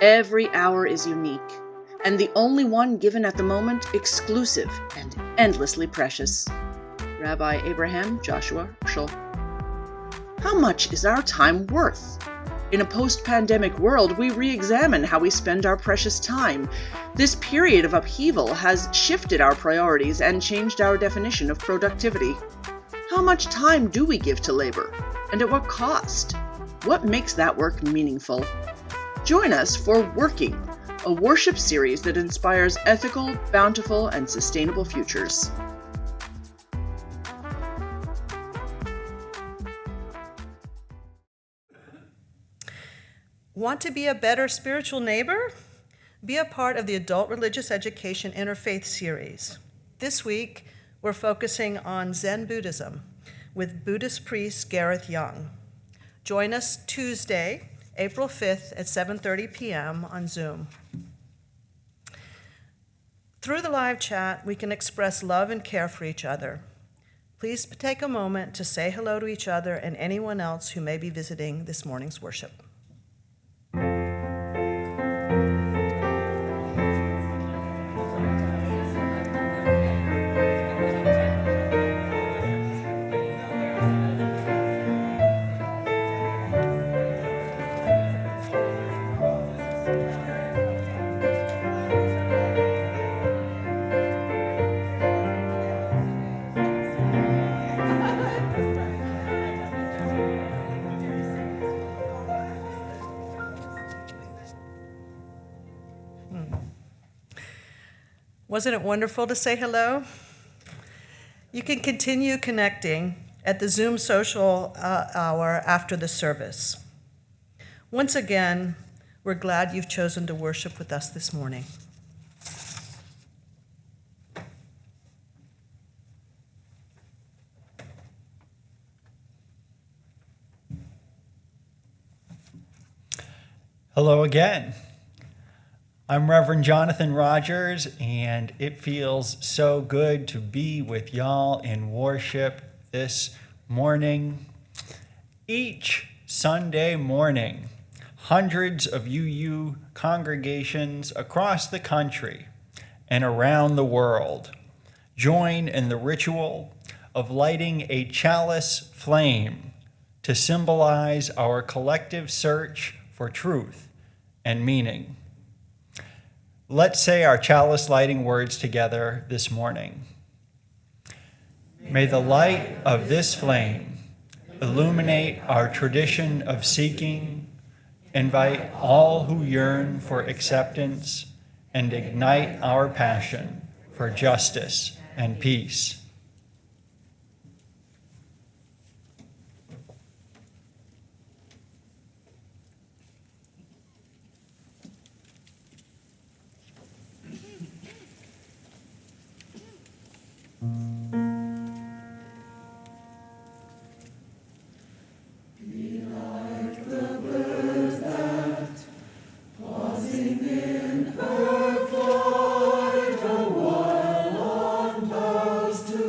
Every hour is unique, and the only one given at the moment exclusive and endlessly precious. Rabbi Abraham Joshua Schul. How much is our time worth? In a post-pandemic world, we re-examine how we spend our precious time. This period of upheaval has shifted our priorities and changed our definition of productivity. How much time do we give to labor? And at what cost? What makes that work meaningful? Join us for Working, a worship series that inspires ethical, bountiful, and sustainable futures. Want to be a better spiritual neighbor? Be a part of the Adult Religious Education Interfaith series. This week, we're focusing on Zen Buddhism with Buddhist priest Gareth Young. Join us Tuesday, April 5th at 7:30 p.m. on Zoom. Through the live chat, we can express love and care for each other. Please take a moment to say hello to each other and anyone else who may be visiting this morning's worship. Wasn't it wonderful to say hello? You can continue connecting at the Zoom social hour after the service. Once again, we're glad you've chosen to worship with us this morning. Hello again. I'm Reverend Jonathan Rogers, and it feels so good to be with y'all in worship this morning. Each Sunday morning, hundreds of UU congregations across the country and around the world join in the ritual of lighting a chalice flame to symbolize our collective search for truth and meaning. Let's say our chalice lighting words together this morning. May the light of this flame illuminate our tradition of seeking, invite all who yearn for acceptance, and ignite our passion for justice and peace. To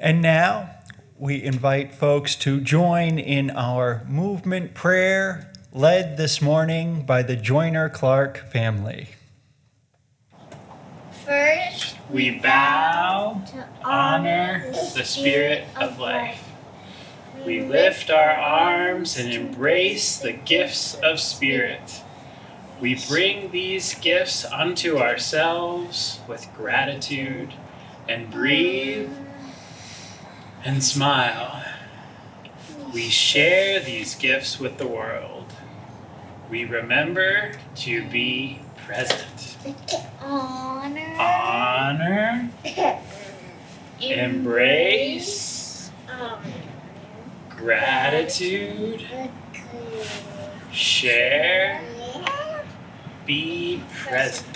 And now we invite folks to join in our movement prayer led this morning by the Joyner Clark family. First, We bow to honor the Spirit of life. We lift our arms and embrace the gifts of Spirit. We bring these gifts unto ourselves with gratitude and breathe and smile. We share these gifts with the world. We remember to be present. Honor, embrace, gratitude, share, be present.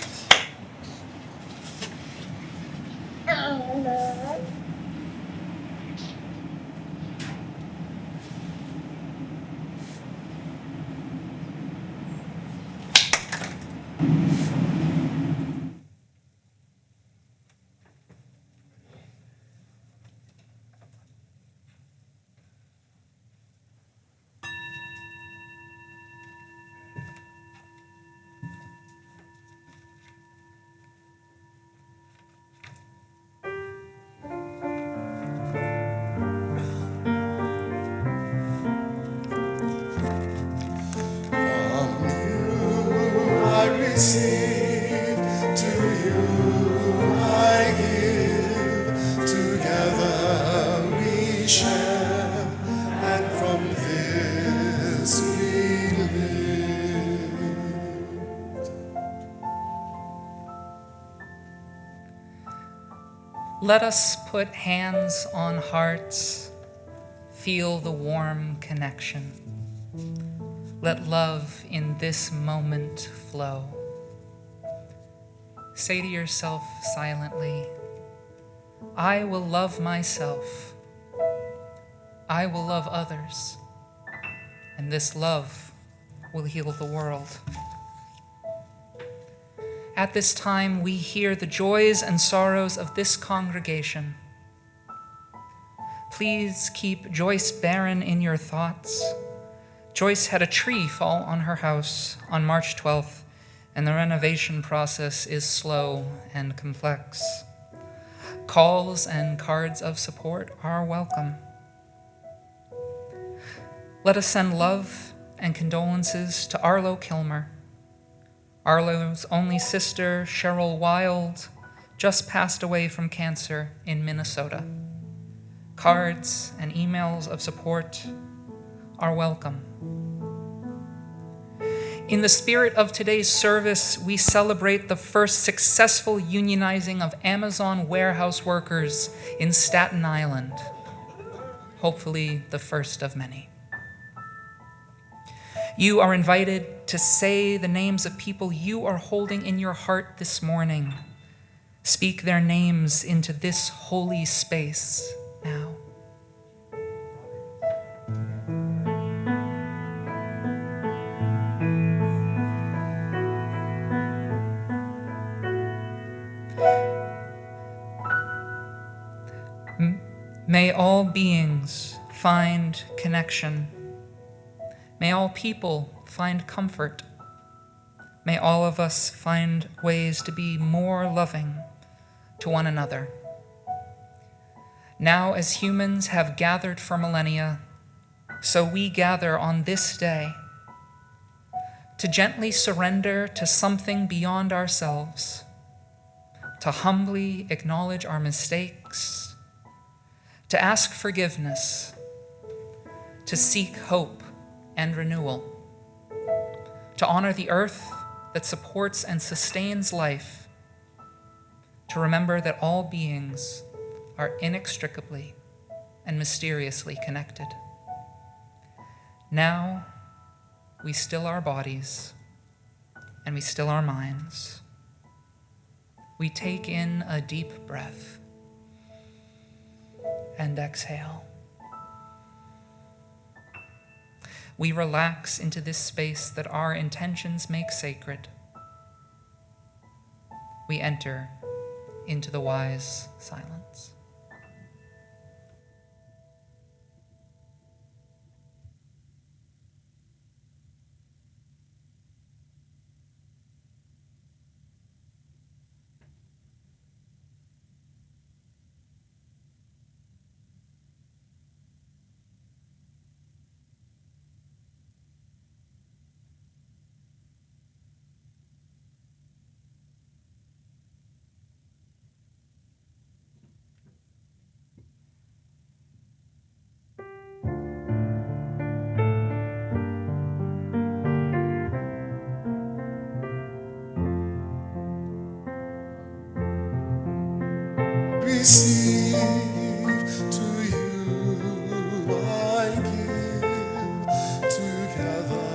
Receive, to you I give, together we share, and from this we live. Let us put hands on hearts, feel the warm connection. Let love in this moment flow. Say to yourself silently, I will love myself. I will love others. And this love will heal the world. At this time, we hear the joys and sorrows of this congregation. Please keep Joyce Barron in your thoughts. Joyce had a tree fall on her house on March 12th, and the renovation process is slow and complex. Calls and cards of support are welcome. Let us send love and condolences to Arlo Kilmer. Arlo's only sister, Cheryl Wild, just passed away from cancer in Minnesota. Cards and emails of support are welcome. In the spirit of today's service, we celebrate the first successful unionizing of Amazon warehouse workers in Staten Island. Hopefully the first of many. You are invited to say the names of people you are holding in your heart this morning. Speak their names into this holy space now. May all beings find connection. May all people find comfort. May all of us find ways to be more loving to one another. Now, as humans have gathered for millennia, so we gather on this day to gently surrender to something beyond ourselves, to humbly acknowledge our mistakes, to ask forgiveness, to seek hope and renewal, to honor the earth that supports and sustains life, to remember that all beings are inextricably and mysteriously connected. Now, we still our bodies and we still our minds. We take in a deep breath and exhale. We relax into this space that our intentions make sacred. We enter into the wise silence. Receive to you I give, together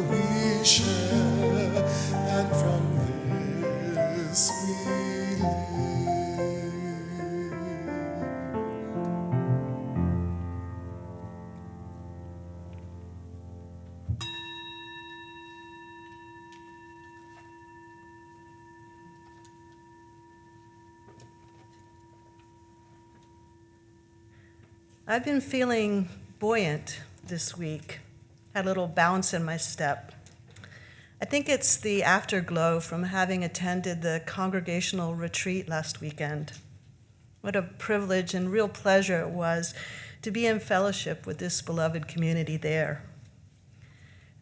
we share, and from this we live. I've been feeling buoyant this week, had a little bounce in my step. I think it's the afterglow from having attended the congregational retreat last weekend. What a privilege and real pleasure it was to be in fellowship with this beloved community there.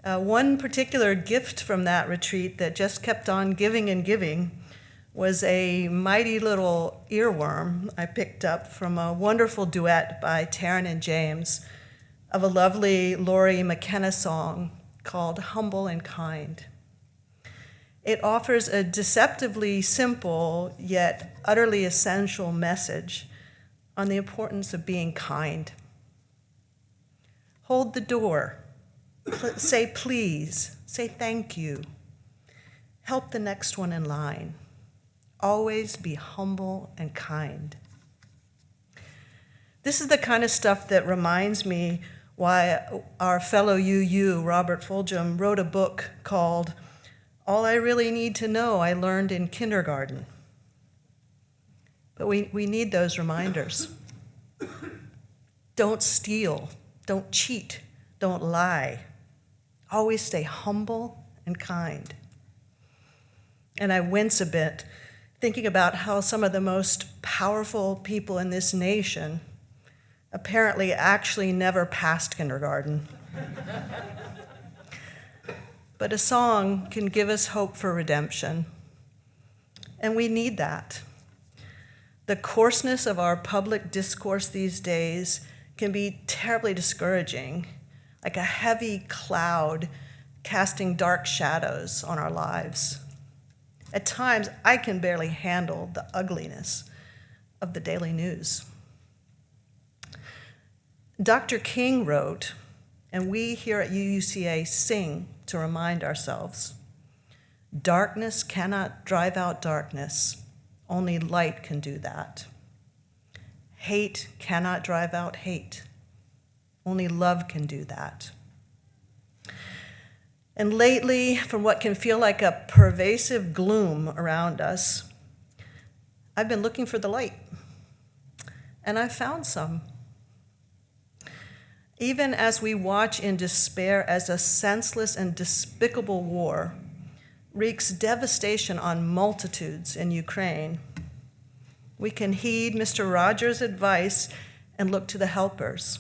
One particular gift from that retreat that just kept on giving and giving was a mighty little earworm I picked up from a wonderful duet by Taryn and James of a lovely Laurie McKenna song called Humble and Kind. It offers a deceptively simple yet utterly essential message on the importance of being kind. Hold the door, say please, say thank you, help the next one in line. Always be humble and kind. This is the kind of stuff that reminds me why our fellow UU, Robert Fulgham, wrote a book called All I Really Need to Know I Learned in Kindergarten. But we need those reminders. Don't steal, don't cheat, don't lie. Always stay humble and kind. And I wince a bit thinking about how some of the most powerful people in this nation apparently actually never passed kindergarten. But a song can give us hope for redemption, and we need that. The coarseness of our public discourse these days can be terribly discouraging, like a heavy cloud casting dark shadows on our lives. At times, I can barely handle the ugliness of the daily news. Dr. King wrote, and we here at UUCA sing to remind ourselves, darkness cannot drive out darkness, only light can do that. Hate cannot drive out hate, only love can do that. And lately, from what can feel like a pervasive gloom around us, I've been looking for the light, and I've found some. Even as we watch in despair as a senseless and despicable war wreaks devastation on multitudes in Ukraine, we can heed Mr. Rogers' advice and look to the helpers.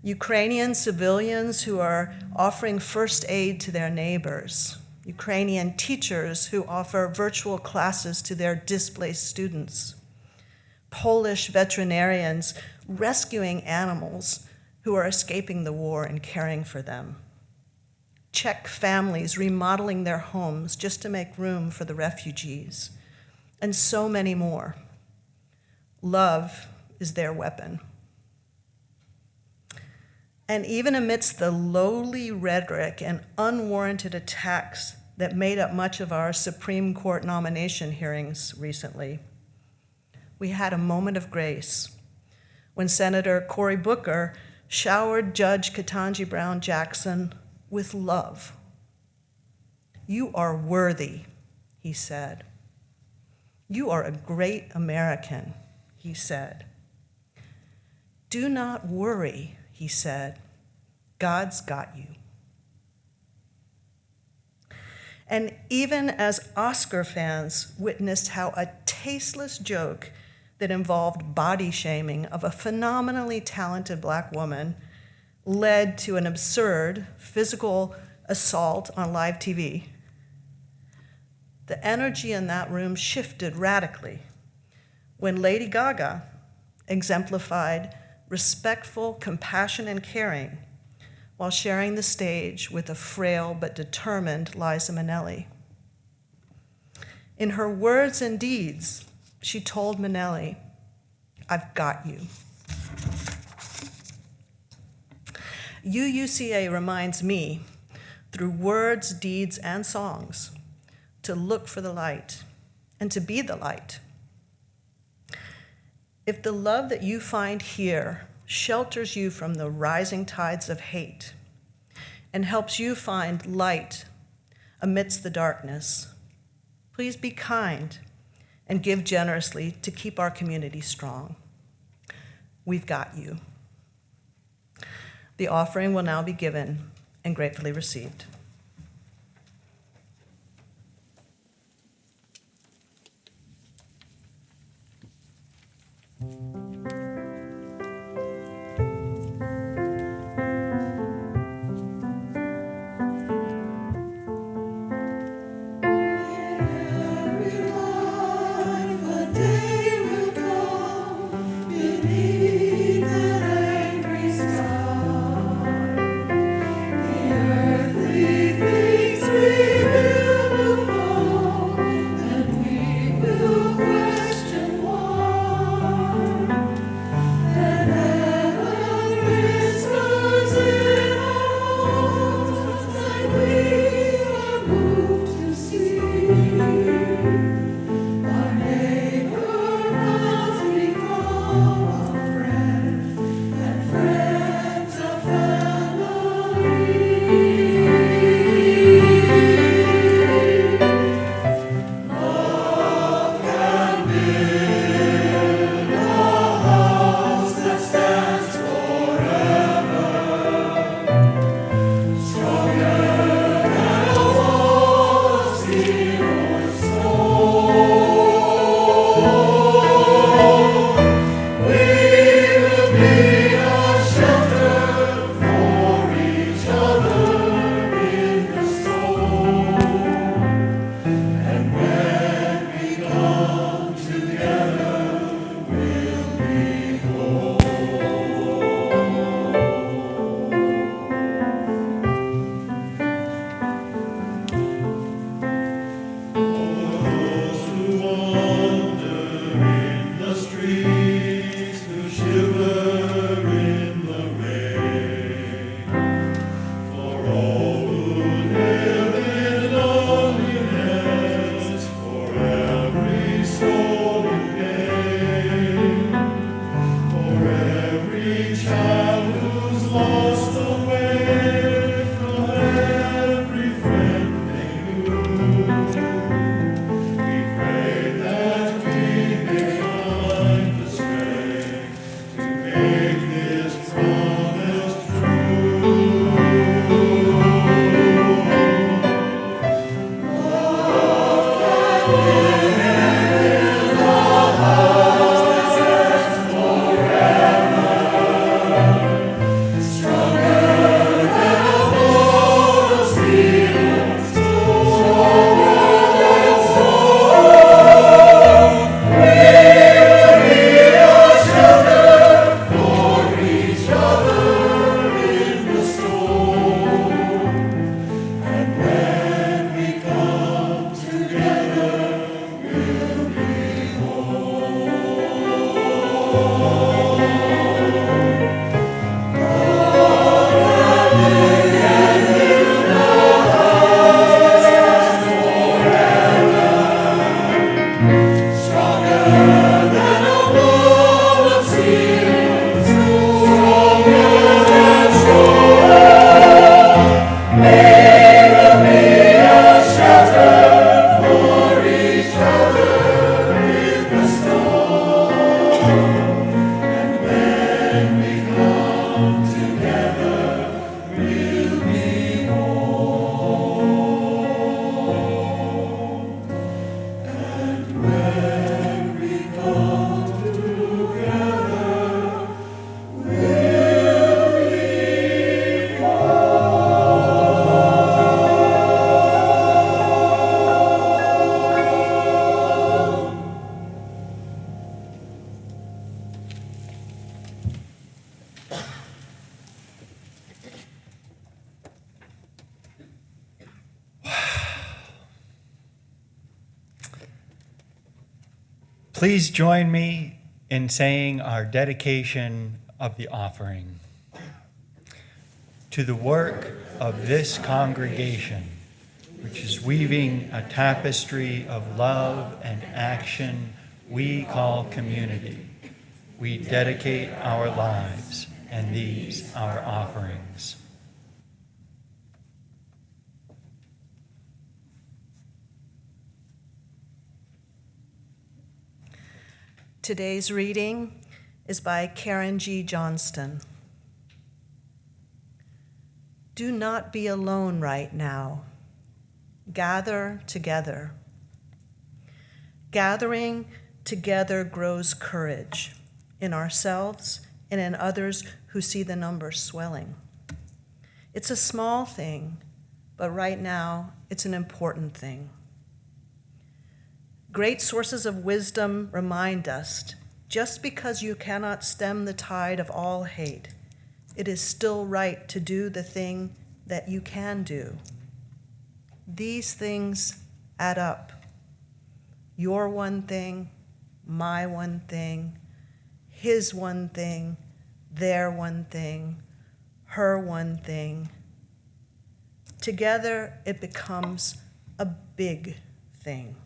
Ukrainian civilians who are offering first aid to their neighbors, Ukrainian teachers who offer virtual classes to their displaced students, Polish veterinarians rescuing animals who are escaping the war and caring for them, Czech families remodeling their homes just to make room for the refugees, and so many more. Love is their weapon. And even amidst the lowly rhetoric and unwarranted attacks that made up much of our Supreme Court nomination hearings recently, we had a moment of grace when Senator Cory Booker showered Judge Ketanji Brown Jackson with love. "You are worthy," he said. "You are a great American," he said. "Do not worry," he said. "God's got you." And even as Oscar fans witnessed how a tasteless joke that involved body shaming of a phenomenally talented Black woman led to an absurd physical assault on live TV, the energy in that room shifted radically when Lady Gaga exemplified respectful compassion and caring while sharing the stage with a frail but determined Liza Minnelli. In her words and deeds, she told Minnelli, "I've got you." UUCA reminds me, through words, deeds, and songs, to look for the light and to be the light. If the love that you find here shelters you from the rising tides of hate and helps you find light amidst the darkness, please be kind and give generously to keep our community strong. We've got you. The offering will now be given and gratefully received. Earthly Please join me in saying our dedication of the offering. To the work of this congregation, which is weaving a tapestry of love and action we call community, we dedicate our lives and these our offerings. Today's reading is by Karen G. Johnston. Do not be alone right now. Gather together. Gathering together grows courage in ourselves and in others who see the numbers swelling. It's a small thing, but right now it's an important thing. Great sources of wisdom remind us, just because you cannot stem the tide of all hate, it is still right to do the thing that you can do. These things add up. Your one thing, my one thing, his one thing, their one thing, her one thing. Together it becomes a big thing.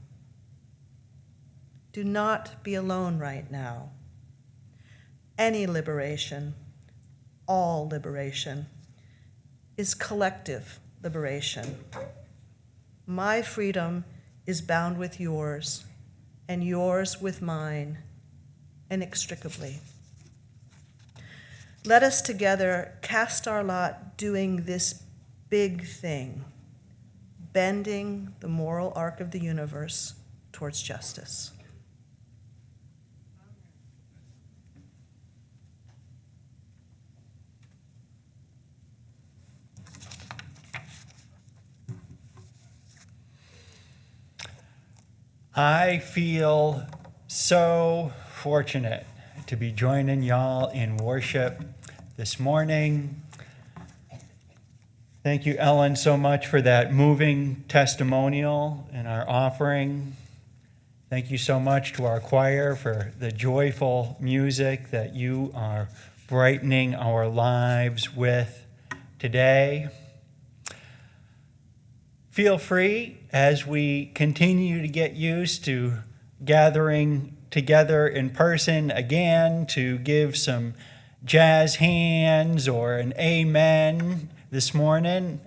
Do not be alone right now. Any liberation, all liberation, is collective liberation. My freedom is bound with yours, and yours with mine, inextricably. Let us together cast our lot doing this big thing, bending the moral arc of the universe towards justice. I feel so fortunate to be joining y'all in worship this morning. Thank you, Ellen, so much for that moving testimonial in our offering. Thank you so much to our choir for the joyful music that you are brightening our lives with today. Feel free, as we continue to get used to gathering together in person again, to give some jazz hands or an amen this morning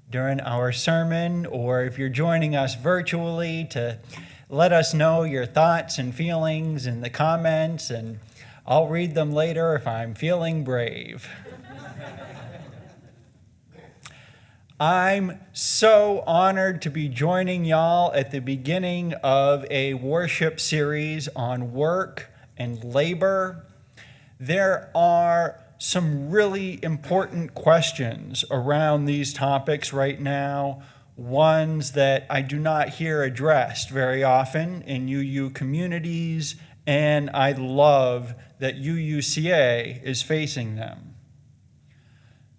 during our sermon, or if you're joining us virtually, to let us know your thoughts and feelings in the comments, and I'll read them later if I'm feeling brave. I'm so honored to be joining y'all at the beginning of a worship series on work and labor. There are some really important questions around these topics right now, ones that I do not hear addressed very often in UU communities, and I love that UUCA is facing them.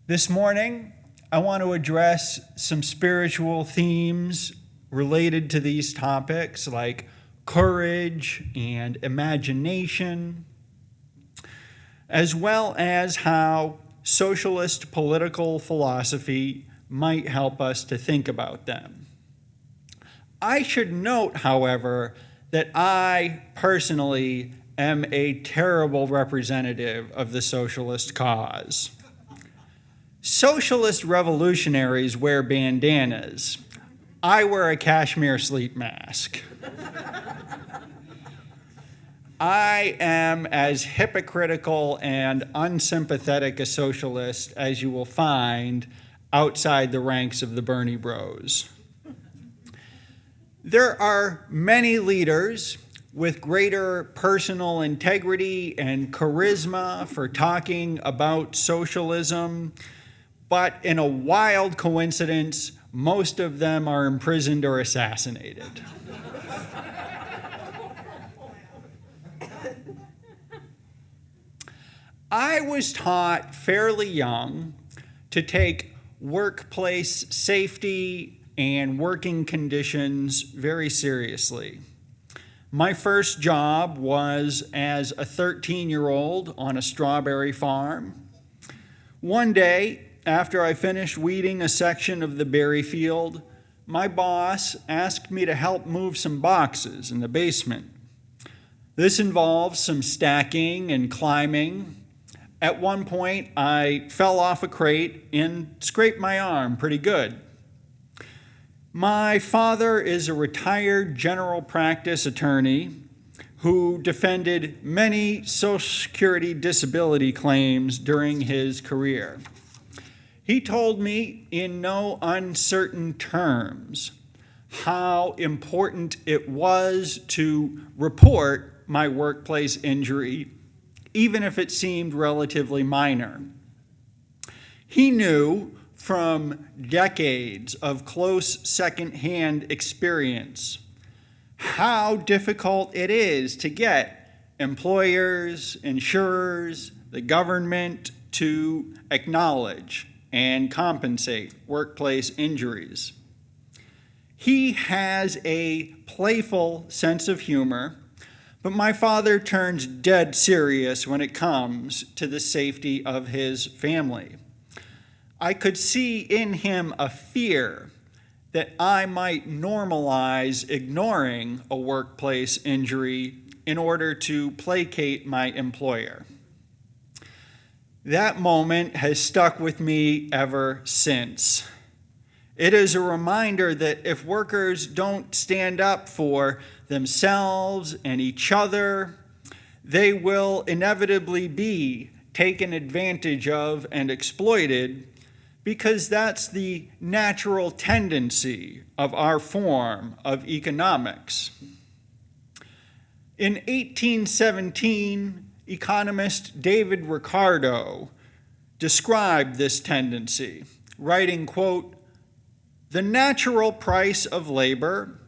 This morning, I want to address some spiritual themes related to these topics, like courage and imagination. as well as how socialist political philosophy might help us to think about them. I should note, however, that I personally am a terrible representative of the socialist cause. Socialist revolutionaries wear bandanas. I wear a cashmere sleep mask. I am as hypocritical and unsympathetic a socialist as you will find outside the ranks of the Bernie Bros. There are many leaders with greater personal integrity and charisma for talking about socialism, but in a wild coincidence, most of them are imprisoned or assassinated. I was taught fairly young to take workplace safety and working conditions very seriously. My first job was as a 13-year-old on a strawberry farm. One day, after I finished weeding a section of the berry field, my boss asked me to help move some boxes in the basement. This involved some stacking and climbing. At one point, I fell off a crate and scraped my arm pretty good. My father is a retired general practice attorney who defended many Social Security disability claims during his career. He told me in no uncertain terms how important it was to report my workplace injury, even if it seemed relatively minor. He knew from decades of close secondhand experience how difficult it is to get employers, insurers, the government to acknowledge and compensate workplace injuries. He has a playful sense of humor, but my father turns dead serious when it comes to the safety of his family. I could see in him a fear that I might normalize ignoring a workplace injury in order to placate my employer. That moment has stuck with me ever since. It is a reminder that if workers don't stand up for themselves and each other, they will inevitably be taken advantage of and exploited, because that's the natural tendency of our form of economics. In 1817, economist David Ricardo described this tendency, writing, quote, "The natural price of labor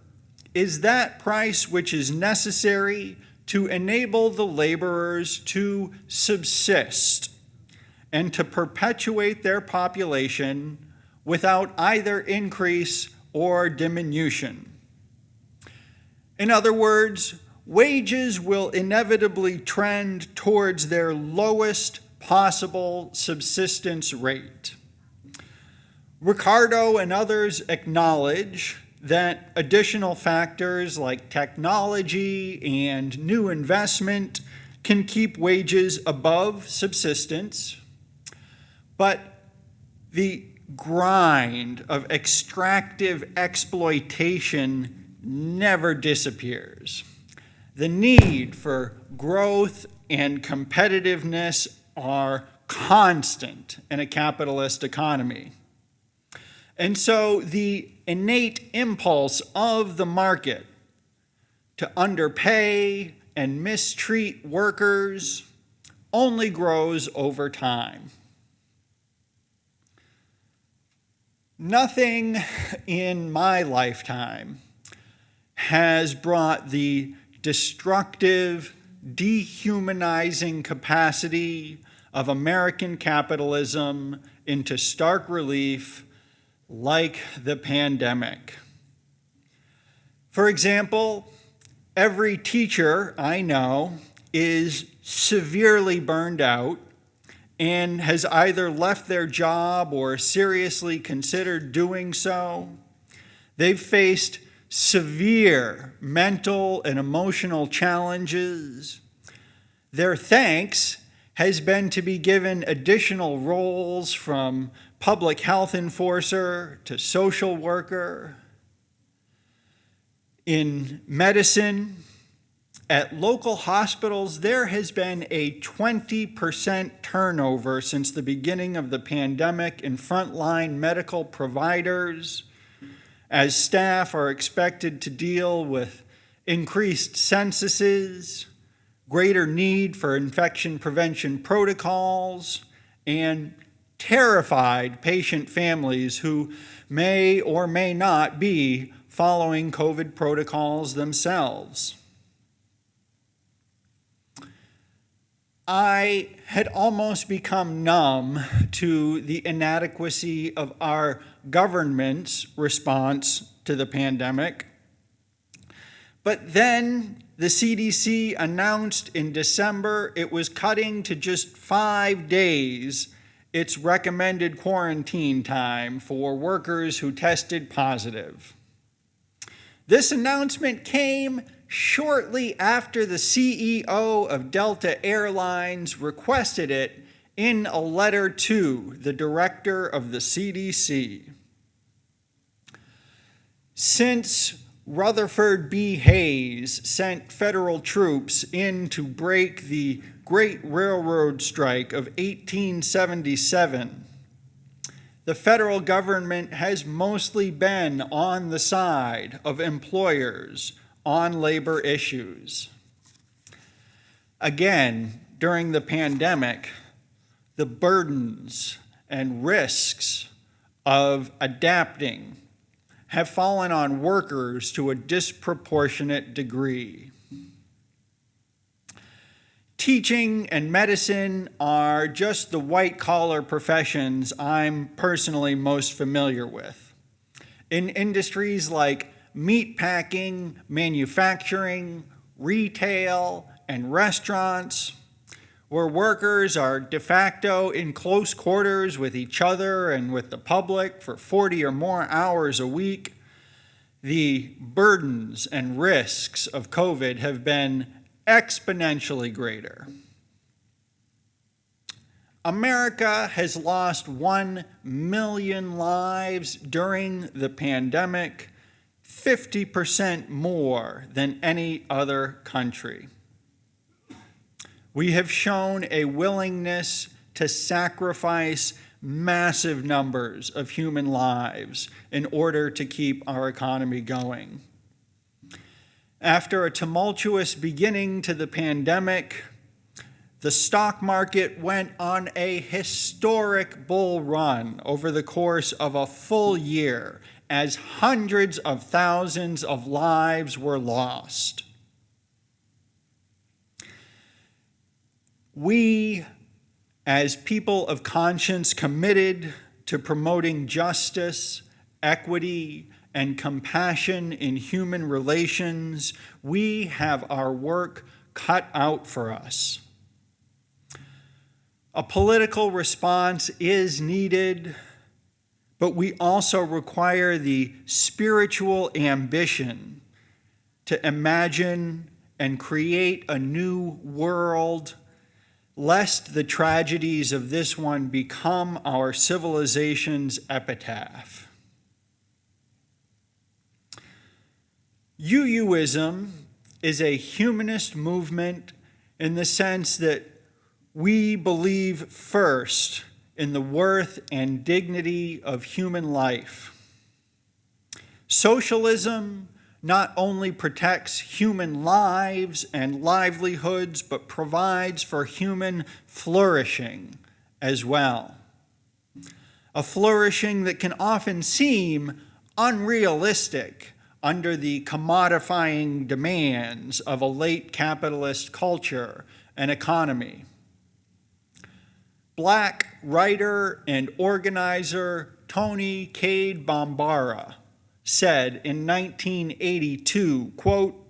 is that price which is necessary to enable the laborers to subsist and to perpetuate their population without either increase or diminution." In other words, wages will inevitably trend towards their lowest possible subsistence rate. Ricardo and others acknowledge that additional factors like technology and new investment can keep wages above subsistence, but the grind of extractive exploitation never disappears. The need for growth and competitiveness are constant in a capitalist economy. And so the innate impulse of the market to underpay and mistreat workers only grows over time. Nothing in my lifetime has brought the destructive, dehumanizing capacity of American capitalism into stark relief like the pandemic. For example, every teacher I know is severely burned out and has either left their job or seriously considered doing so. They've faced severe mental and emotional challenges. Their thanks has been to be given additional roles from public health enforcer to social worker. In medicine, at local hospitals, there has been a 20% turnover since the beginning of the pandemic in frontline medical providers, as staff are expected to deal with increased censuses, greater need for infection prevention protocols, and terrified patient families who may or may not be following COVID protocols themselves. I had almost become numb to the inadequacy of our government's response to the pandemic. But then the CDC announced in December it was cutting to just 5 days its recommended quarantine time for workers who tested positive. This announcement came shortly after the CEO of Delta Airlines requested it in a letter to the director of the CDC. Since Rutherford B. Hayes sent federal troops in to break the Great Railroad Strike of 1877, the federal government has mostly been on the side of employers on labor issues. Again, during the pandemic, the burdens and risks of adapting have fallen on workers to a disproportionate degree. Teaching and medicine are just the white-collar professions I'm personally most familiar with. In industries like meatpacking, manufacturing, retail, and restaurants, where workers are de facto in close quarters with each other and with the public for 40 or more hours a week, the burdens and risks of COVID have been exponentially greater. America has lost 1 million lives during the pandemic, 50% more than any other country. We have shown a willingness to sacrifice massive numbers of human lives in order to keep our economy going. After a tumultuous beginning to the pandemic, the stock market went on a historic bull run over the course of a full year as hundreds of thousands of lives were lost. We, as people of conscience committed to promoting justice, equity, and compassion in human relations, we have our work cut out for us. A political response is needed, but we also require the spiritual ambition to imagine and create a new world, lest the tragedies of this one become our civilization's epitaph. UUism is a humanist movement in the sense that we believe first in the worth and dignity of human life. Socialism not only protects human lives and livelihoods, but provides for human flourishing as well. A flourishing that can often seem unrealistic under the commodifying demands of a late capitalist culture and economy. Black writer and organizer Tony Cade Bambara said in 1982, quote,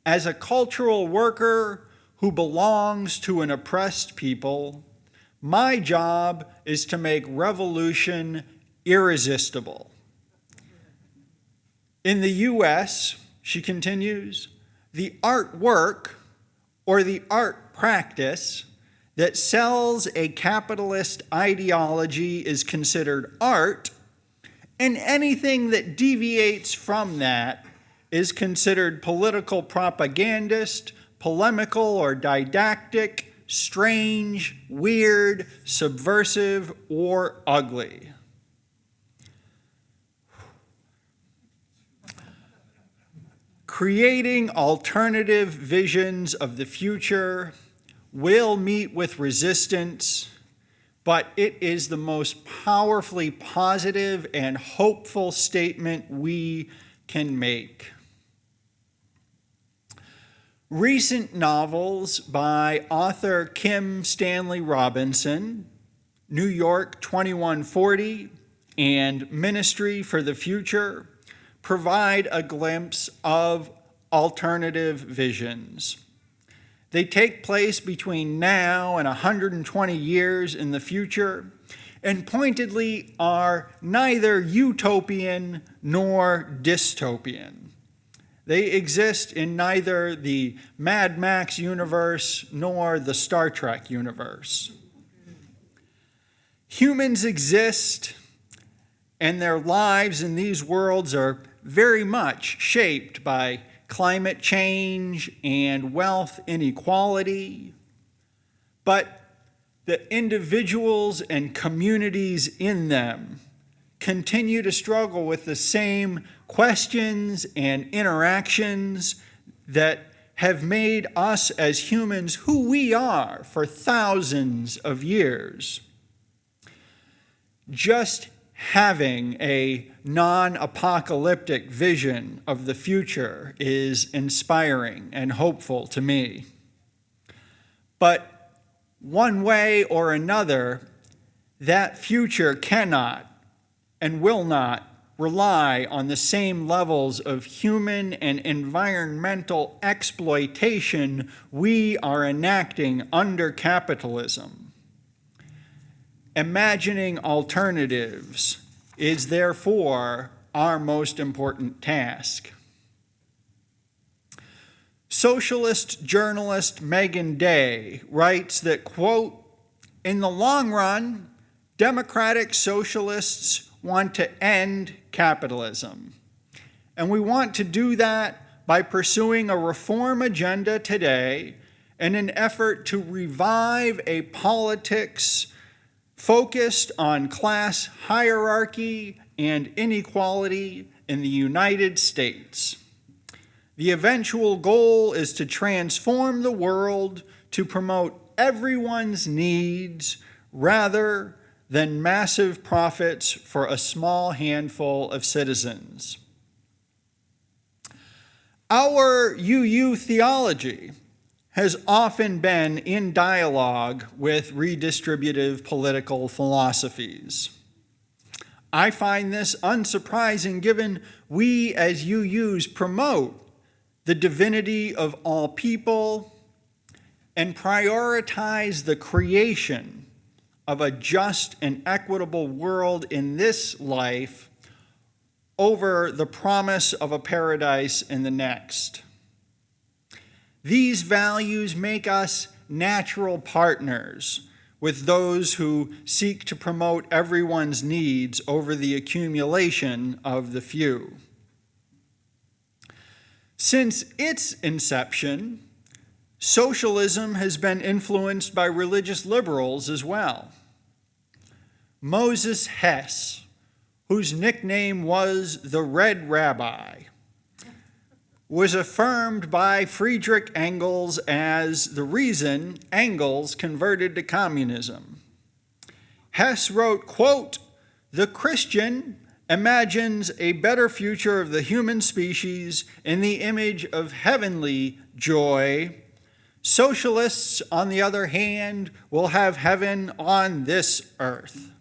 "As a cultural worker who belongs to an oppressed people, my job is to make revolution irresistible. In the US, she continues, the artwork or the art practice that sells a capitalist ideology is considered art, and anything that deviates from that is considered political propagandist, polemical or didactic, strange, weird, subversive, or ugly. Creating alternative visions of the future will meet with resistance, but it is the most powerfully positive and hopeful statement we can make. Recent novels by author Kim Stanley Robinson, New York 2140 and Ministry for the Future, provide a glimpse of alternative visions. They take place between now and 120 years in the future, and pointedly are neither utopian nor dystopian. They exist in neither the Mad Max universe nor the Star Trek universe. Humans exist, and their lives in these worlds are very much shaped by climate change and wealth inequality. But the individuals and communities in them continue to struggle with the same questions and interactions that have made us as humans who we are for thousands of years. Just having a non-apocalyptic vision of the future is inspiring and hopeful to me. But one way or another, that future cannot and will not rely on the same levels of human and environmental exploitation we are enacting under capitalism. Imagining alternatives is therefore our most important task. Socialist journalist Megan Day writes that, quote, in the long run, democratic socialists want to end capitalism. And we want to do that by pursuing a reform agenda today in an effort to revive a politics focused on class hierarchy and inequality in the United States. The eventual goal is to transform the world to promote everyone's needs rather than massive profits for a small handful of citizens. Our UU theology has often been in dialogue with redistributive political philosophies. I find this unsurprising given we as UUs promote the divinity of all people and prioritize the creation of a just and equitable world in this life over the promise of a paradise in the next. These values make us natural partners with those who seek to promote everyone's needs over the accumulation of the few. Since its inception, socialism has been influenced by religious liberals as well. Moses Hess, whose nickname was the Red Rabbi, was affirmed by Friedrich Engels as the reason Engels converted to communism. Hess wrote, quote, "The Christian imagines a better future of the human species in the image of heavenly joy. Socialists, on the other hand, will have heaven on this earth."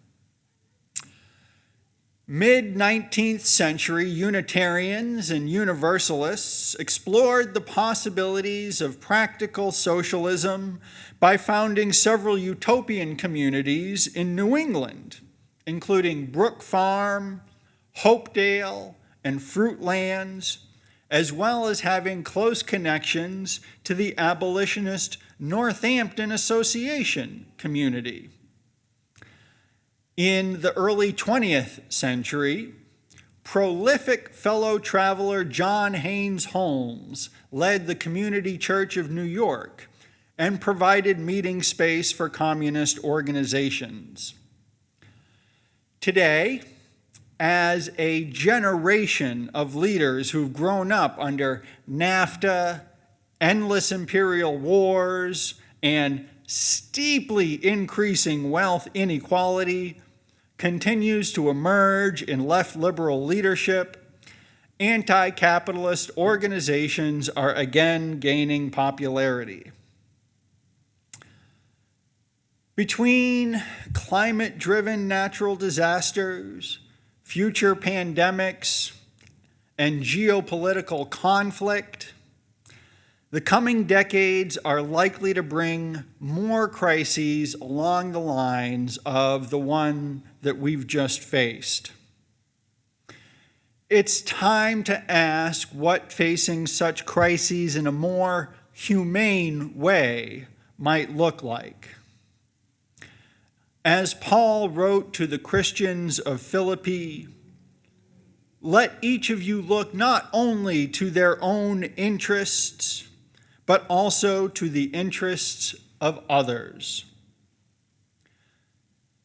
Mid-19th century Unitarians and Universalists explored the possibilities of practical socialism by founding several utopian communities in New England, including Brook Farm, Hopedale, and Fruitlands, as well as having close connections to the abolitionist Northampton Association community. In the early 20th century, prolific fellow traveler John Haynes Holmes led the Community Church of New York and provided meeting space for communist organizations. Today, as a generation of leaders who've grown up under NAFTA, endless imperial wars, and steeply increasing wealth inequality, continues to emerge in left liberal leadership, anti-capitalist organizations are again gaining popularity. Between climate-driven natural disasters, future pandemics, and geopolitical conflict, the coming decades are likely to bring more crises along the lines of the one that we've just faced. It's time to ask what facing such crises in a more humane way might look like. As Paul wrote to the Christians of Philippi, let each of you look not only to their own interests, but also to the interests of others.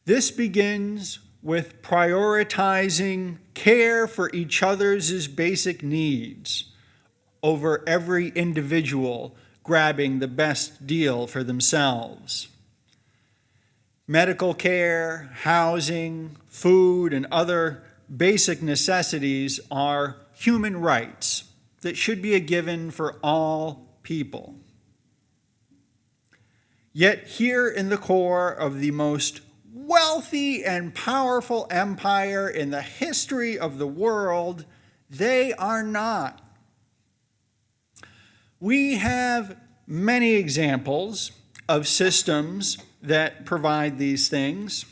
This begins with prioritizing care for each other's basic needs over every individual grabbing the best deal for themselves. Medical care, housing, food, and other basic necessities are human rights that should be a given for all people. Yet here in the core of the most wealthy and powerful empire in the history of the world, they are not. We have many examples of systems that provide these things.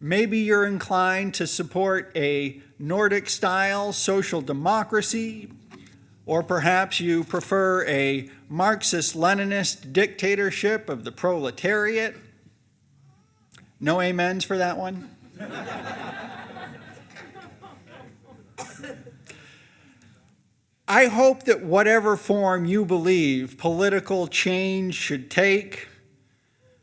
Maybe you're inclined to support a Nordic-style social democracy, or perhaps you prefer a Marxist-Leninist dictatorship of the proletariat. No amens for that one? I hope that whatever form you believe political change should take,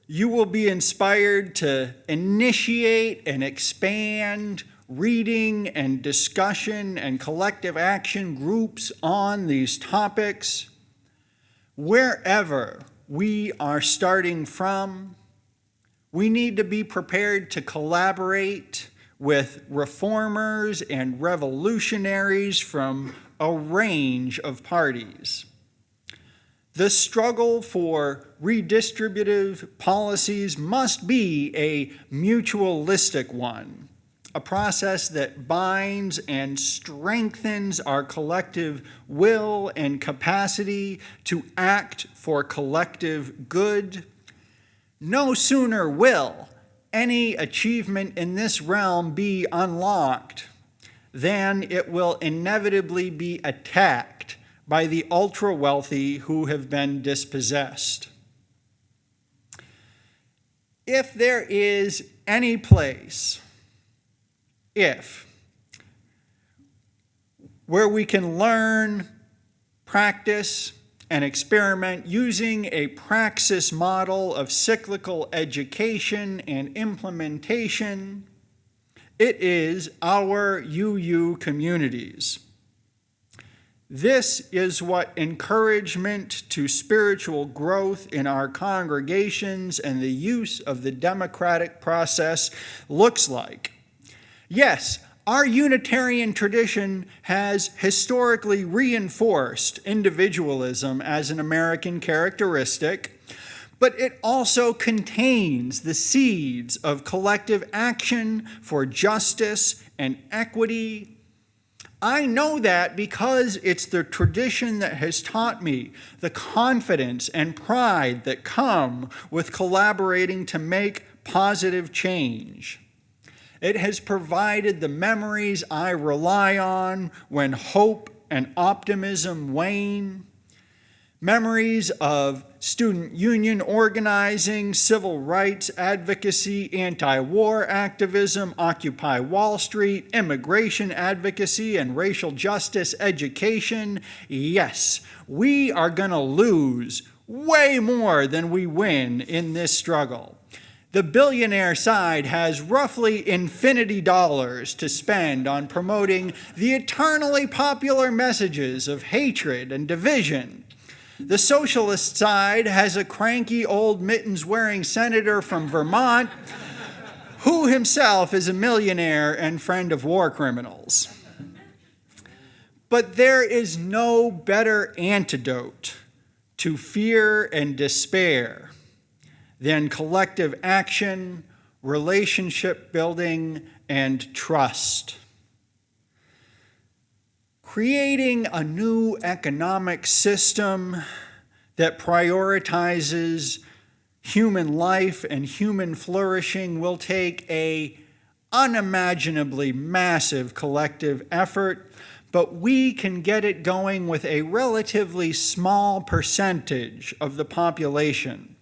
you will be inspired to initiate and expand reading and discussion and collective action groups on these topics. Wherever we are starting from, we need to be prepared to collaborate with reformers and revolutionaries from a range of parties. The struggle for redistributive policies must be a mutualistic one, a process that binds and strengthens our collective will and capacity to act for collective good. No sooner will any achievement in this realm be unlocked than it will inevitably be attacked by the ultra-wealthy who have been dispossessed. If there is any place, where we can learn, practice, and experiment using a praxis model of cyclical education and implementation, it is our UU communities. This is what encouragement to spiritual growth in our congregations and the use of the democratic process looks like. Yes, our Unitarian tradition has historically reinforced individualism as an American characteristic, but it also contains the seeds of collective action for justice and equity. I know that because it's the tradition that has taught me the confidence and pride that come with collaborating to make positive change. It has provided the memories I rely on when hope and optimism wane. Memories of student union organizing, civil rights advocacy, anti-war activism, Occupy Wall Street, immigration advocacy, and racial justice education. Yes, we are going to lose way more than we win in this struggle. The billionaire side has roughly infinity dollars to spend on promoting the eternally popular messages of hatred and division. The socialist side has a cranky old mittens-wearing senator from Vermont who himself is a millionaire and friend of war criminals. But there is no better antidote to fear and despair than collective action, relationship building, and trust. Creating a new economic system that prioritizes human life and human flourishing will take an unimaginably massive collective effort, but we can get it going with a relatively small percentage of the population.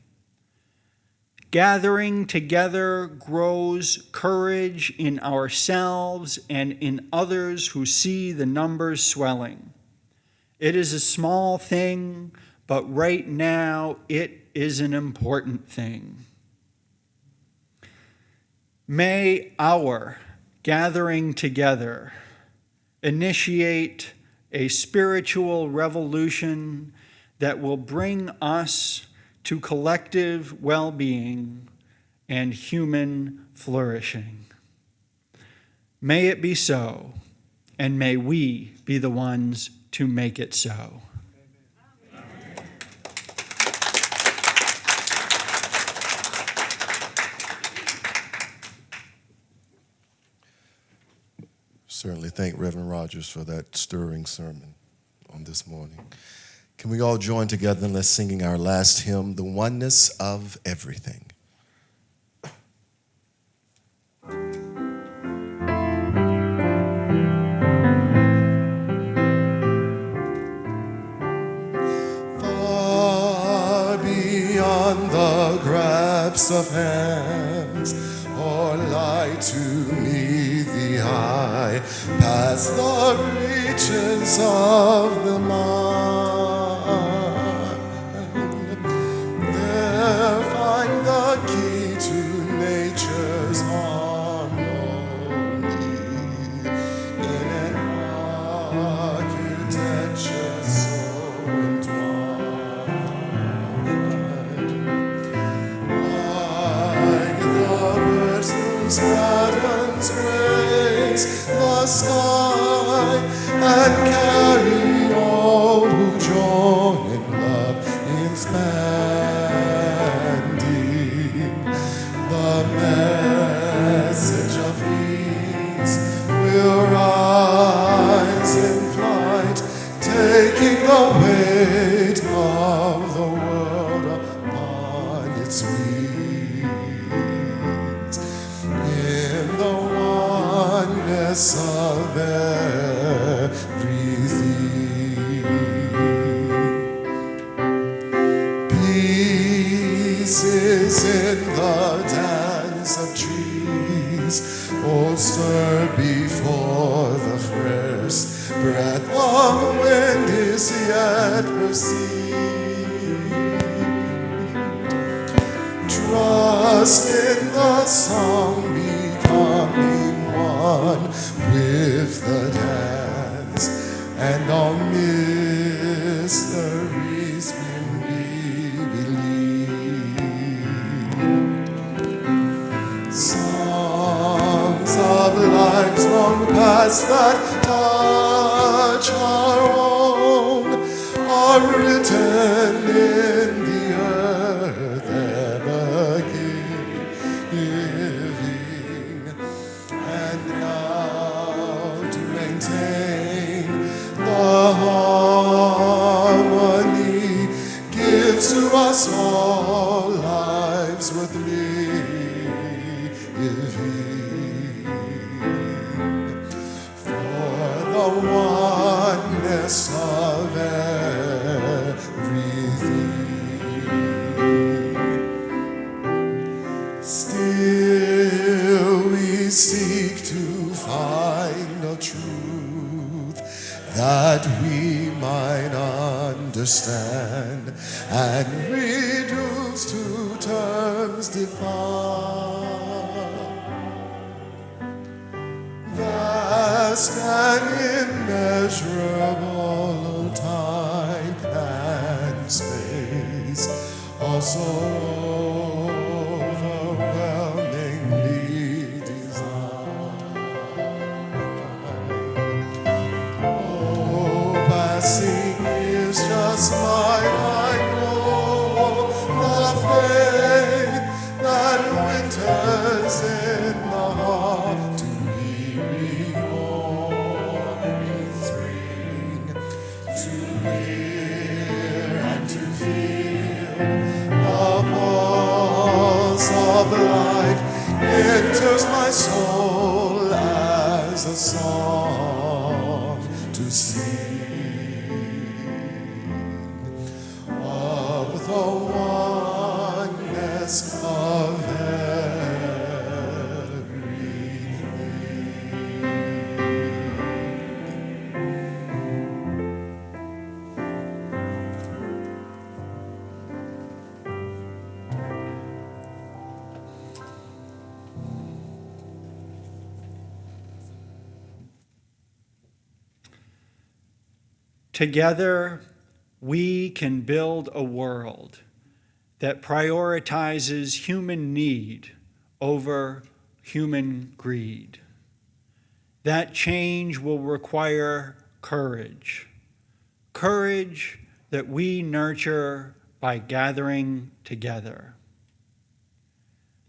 Gathering together grows courage in ourselves and in others who see the numbers swelling. It is a small thing, but right now it is an important thing. May our gathering together initiate a spiritual revolution that will bring us to collective well-being and human flourishing. May it be so, and may we be the ones to make it so. Certainly thank Reverend Rogers for that stirring sermon on this morning. Can we all join together and let's singing our last hymn, The Oneness of Everything. Far beyond the grasp of hands, or light to meet the eye, past the reaches of the mind. There find the key to nature's harmony in an architecture so entwined. Like the birds whose patterns grace the sky and carry all who join in love expanding. The message of peace will rise in flight, taking the weight of the world upon its wings. In the oneness of everything. Peace is in the dance of trees, all stir before the first breath of wind is yet perceived. Trust in the song becoming one with the dance, and all mysteries will be believed. Songs of lives long past that touch our own are written in the earth that we might understand and reduce to terms defined. Vast and immeasurable time and space, also overwhelmingly designed. Oh, passing is just might I know the faith that winters in the heart. Of life enters my soul as a song to sing of the oneness of Together, we can build a world that prioritizes human need over human greed. That change will require courage. Courage that we nurture by gathering together.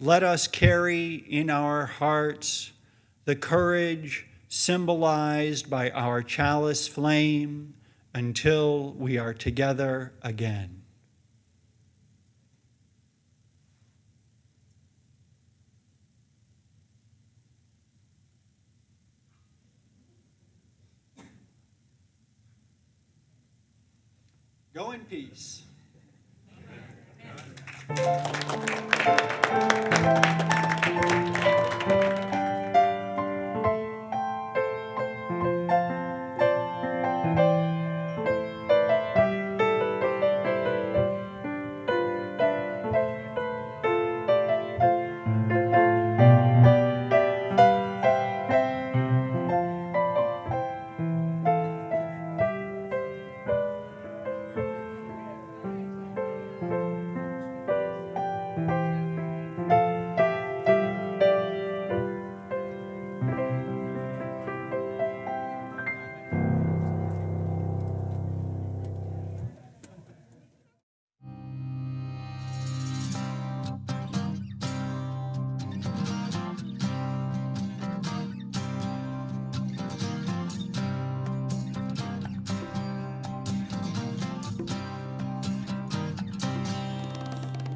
Let us carry in our hearts the courage symbolized by our chalice flame until we are together again. Go in peace.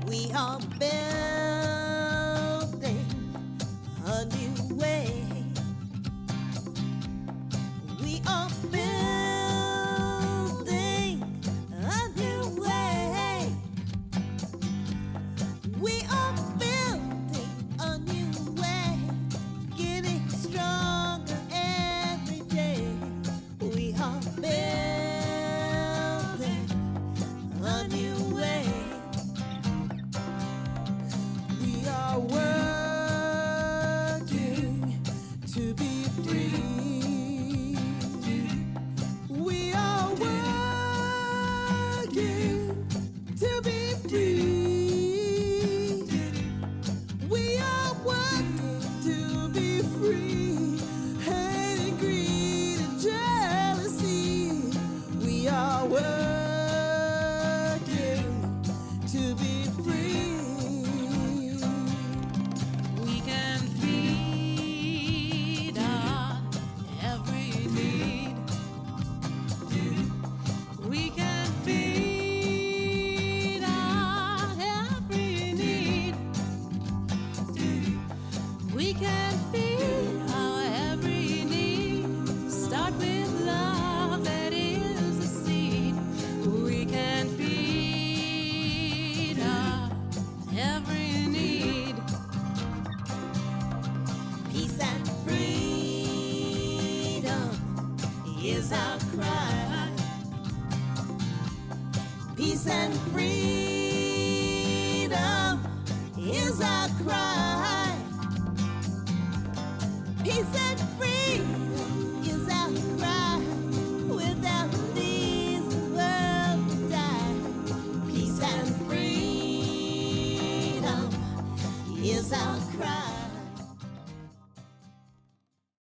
We are building a new way. We are building a new way. We are building a new way, getting stronger every day. We are building a new way. We are working to be free. We are working to be free. We are working to be free. Hating, greed, and jealousy. We are working to be free. without cry. Peace and freedom.